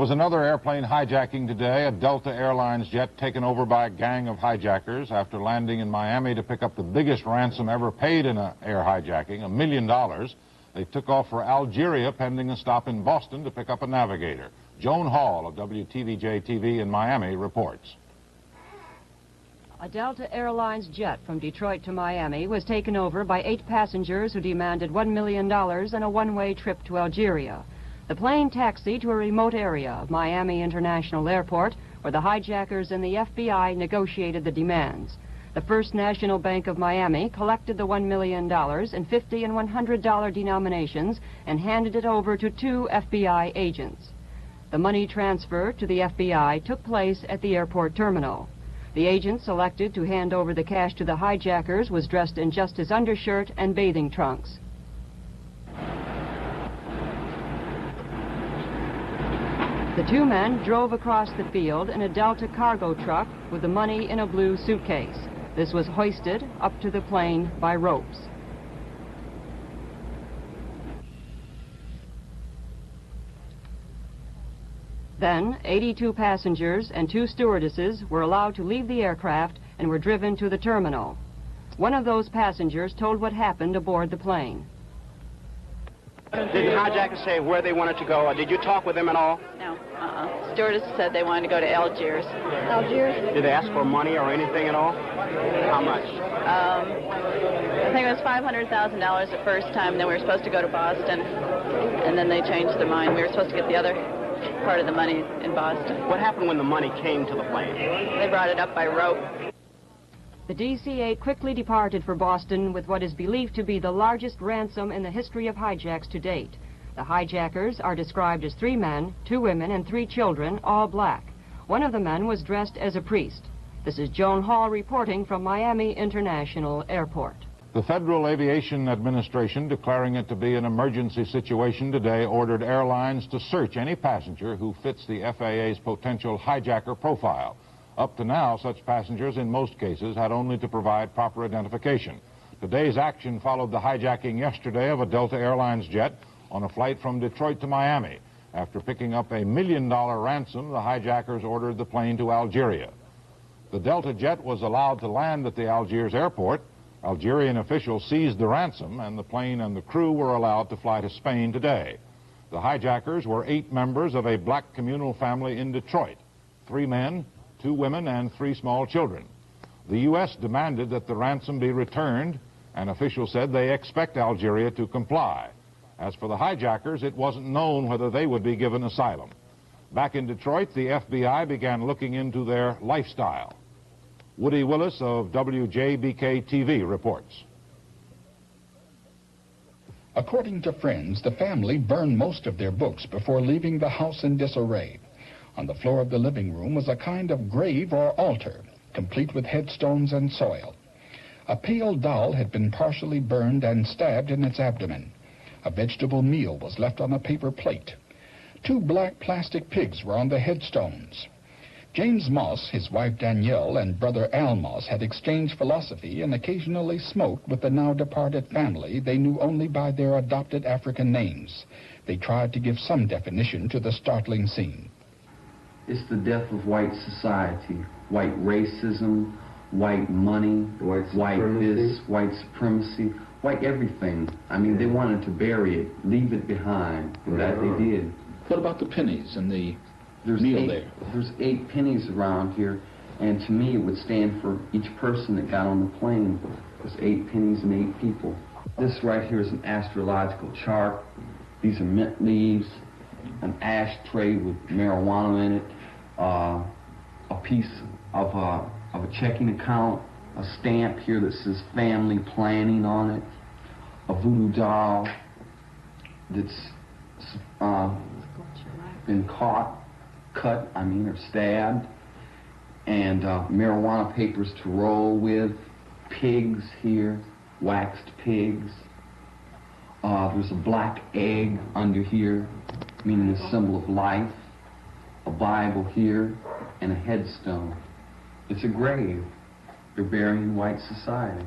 was another airplane hijacking today, a Delta Airlines jet taken over by a gang of hijackers after landing in Miami to pick up the biggest ransom ever paid in an air hijacking, $1 million. They took off for Algeria pending a stop in Boston to pick up a navigator. Joan Hall of WTVJ-TV in Miami reports. A Delta Airlines jet from Detroit to Miami was taken over by 8 passengers who demanded $1 million and a one-way trip to Algeria. The plane taxied to a remote area of Miami International Airport where the hijackers and the FBI negotiated the demands. The First National Bank of Miami collected the $1 million in $50 and $100 denominations and handed it over to 2 FBI agents. The money transfer to the FBI took place at the airport terminal. The agent selected to hand over the cash to the hijackers was dressed in just his undershirt and bathing trunks. The 2 men drove across the field in a Delta cargo truck with the money in a blue suitcase. This was hoisted up to the plane by ropes. Then, 82 passengers and 2 stewardesses were allowed to leave the aircraft and were driven to the terminal. One of those passengers told what happened aboard the plane. Did the hijackers say where they wanted to go, or did you talk with them at all? No, Stewardess said they wanted to go to Algiers. Algiers? Did they ask for money or anything at all? How much? I think it was $500,000 the first time, then we were supposed to go to Boston, and then they changed their mind. We were supposed to get the other part of the money in Boston. What happened when the money came to the plane? They brought it up by rope. The DC-8 quickly departed for Boston with what is believed to be the largest ransom in the history of hijacks to date. The hijackers are described as 3 men, 2 women, and 3 children, all black. One of the men was dressed as a priest. This is Joan Hall reporting from Miami International Airport. The Federal Aviation Administration, declaring it to be an emergency situation today, ordered airlines to search any passenger who fits the FAA's potential hijacker profile. Up to now, such passengers in most cases had only to provide proper identification. Today's action followed the hijacking yesterday of a Delta Airlines jet on a flight from Detroit to Miami. After picking up a $1 million ransom, the hijackers ordered the plane to Algeria. The Delta jet was allowed to land at the Algiers airport. Algerian officials seized the ransom, and the plane and the crew were allowed to fly to Spain today. The hijackers were 8 members of a black communal family in Detroit, 3 men, 2 women, and 3 small children. The U.S. demanded that the ransom be returned, and officials said they expect Algeria to comply. As for the hijackers, it wasn't known whether they would be given asylum. Back in Detroit, the FBI began looking into their lifestyle. Woody Willis of WJBK-TV reports. According to friends, the family burned most of their books before leaving the house in disarray. On the floor of the living room was a kind of grave or altar, complete with headstones and soil. A pale doll had been partially burned and stabbed in its abdomen. A vegetable meal was left on a paper plate. 2 black plastic pigs were on the headstones. James Moss, his wife Danielle, and brother Al Moss had exchanged philosophy and occasionally smoked with the now departed family they knew only by their adopted African names. They tried to give some definition to the startling scene. It's the death of white society, white racism, white money, white this, white supremacy, white everything. I mean, they wanted to bury it, leave it behind, and that they did. What about the pennies and the meal there? There's 8 pennies around here, and to me it would stand for each person that got on the plane. There's 8 pennies and 8 people. This right here is an astrological chart. These are mint leaves, an ashtray with marijuana in it, a piece of a checking account, a stamp here that says family planning on it, a voodoo doll that's been cut, or stabbed, and marijuana papers to roll with, pigs here, waxed pigs. There's a black egg under here, meaning a symbol of life, a Bible here, and a headstone. It's a grave. They're burying white society.